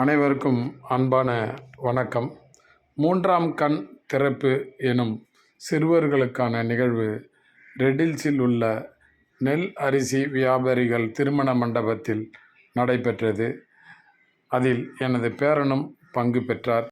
அனைவருக்கும் அன்பான வணக்கம். 3ஆம் கண் திறப்பு எனும் சிறுவர்களுக்கான நிகழ்வு ரெட்டில்ஸில் உள்ள நெல் அரிசி வியாபாரிகள் திருமண மண்டபத்தில் நடைபெற்றது. அதில் எனது பேரனும் பங்கு பெற்றார்.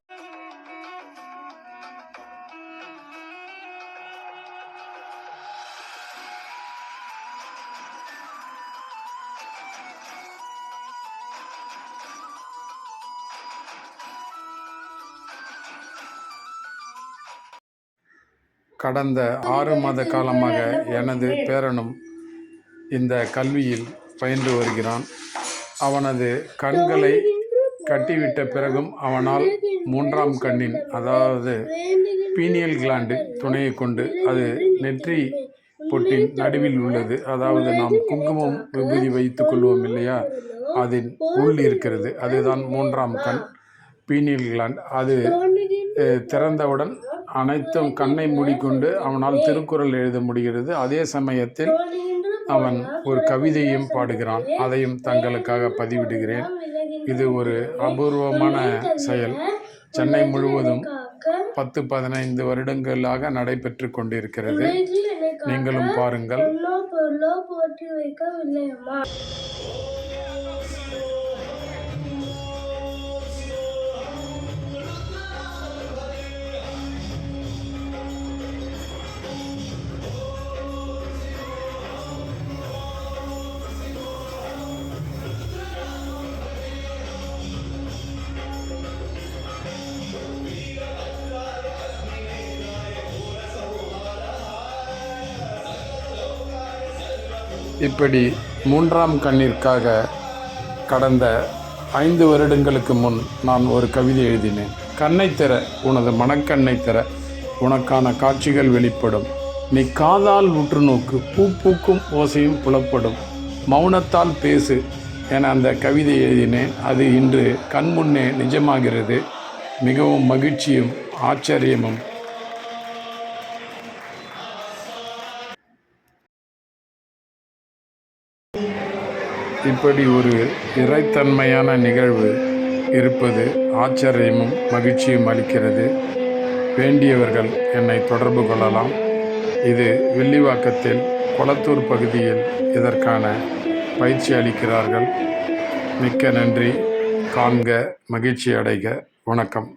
கடந்த 6 மாத காலமாக எனது பேரனும் இந்த கல்வியில் பயின்று வருகிறான். அவனது கண்களை கட்டிவிட்ட பிறகும் அவனால் 3ஆம் கண்ணின் அதாவது பீனியல் கிளாண்டு துணையை கொண்டு அது நெற்றி பொட்டின் நடுவில் உள்ளது. அதாவது நாம் குங்குமம் விபூதி வைத்து கொள்வோம் இல்லையா, அதன் உள் இருக்கிறது. அதுதான் 3ஆம் கண் பீனியல் கிளாண்ட். அது திறந்தவுடன் அனைத்தும் கண்ணை மூடிக்கொண்டு அவனால் திருக்குறள் எழுத முடிகிறது. அதே சமயத்தில் அவன் ஒரு கவிதையும் பாடுகிறான். அதையும் தங்களுக்காக பதிவிடுகிறேன். இது ஒரு அபூர்வமான செயல். சென்னை முழுவதும் 10-15 வருடங்களாக நடைபெற்று கொண்டிருக்கிறது. நீங்களும் பாருங்கள். இப்படி 3ஆம் கண்ணிற்காக கடந்த 5 வருடங்களுக்கு முன் நான் ஒரு கவிதை எழுதினேன். கண்ணை திற, உனது மனக்கண்ணை திற, உனக்கான காட்சிகள் வெளிப்படும். நீ காதால் உற்று நோக்கு, பூ பூக்கும் ஓசையும் புலப்படும். மௌனத்தால் பேசு என அந்த கவிதை எழுதினேன். அது இன்று கண்முன்னே நிஜமாகிறது. மிகவும் மகிழ்ச்சியும் ஆச்சரியமும். இப்படி ஒரு இறைத்தன்மையான நிகழ்வு இருப்பது ஆச்சரியமும் மகிழ்ச்சியும் அளிக்கிறது. வேண்டியவர்கள் என்னை தொடர்பு கொள்ளலாம். இது வில்லிவாக்கத்தில் கொளத்தூர் பகுதியில் இதற்கான பயிற்சி அளிக்கிறார்கள். மிக்க நன்றி. காண்க, மகிழ்ச்சி அடைக. வணக்கம்.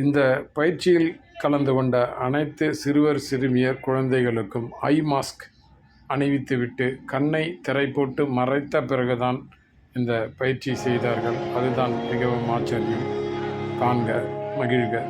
இந்த பயிற்சியில் கலந்து கொண்ட அனைத்து சிறுவர் சிறுமியர் குழந்தைகளுக்கும் ஐ மாஸ்க் அணிவித்துவிட்டு கண்ணை திரை போட்டு மறைத்த பிறகுதான் இந்த பயிற்சி செய்தார்கள். அதுதான் மிகவும் ஆச்சரியம். காண்க, மகிழ்க.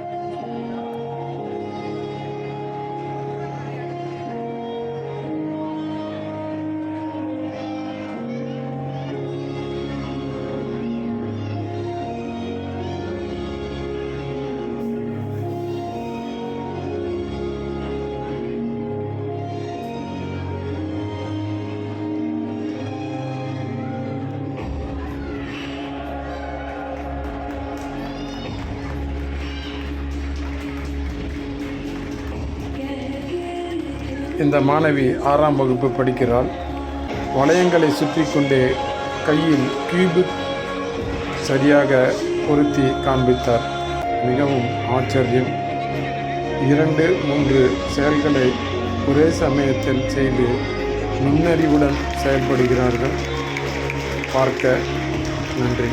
இந்த மாணவி 6ஆம் வகுப்பு படிக்கிறாள். வளையங்களை சுற்றி கொண்டே கையில் கியூபிக் சரியாக பொருத்தி காண்பித்தார். மிகவும் ஆச்சரியம். 2, 3 செயல்களை ஒரே சமயத்தில் செய்து நுண்ணறிவுடன் செயல்படுகிறார்கள். பார்க்க நன்றி.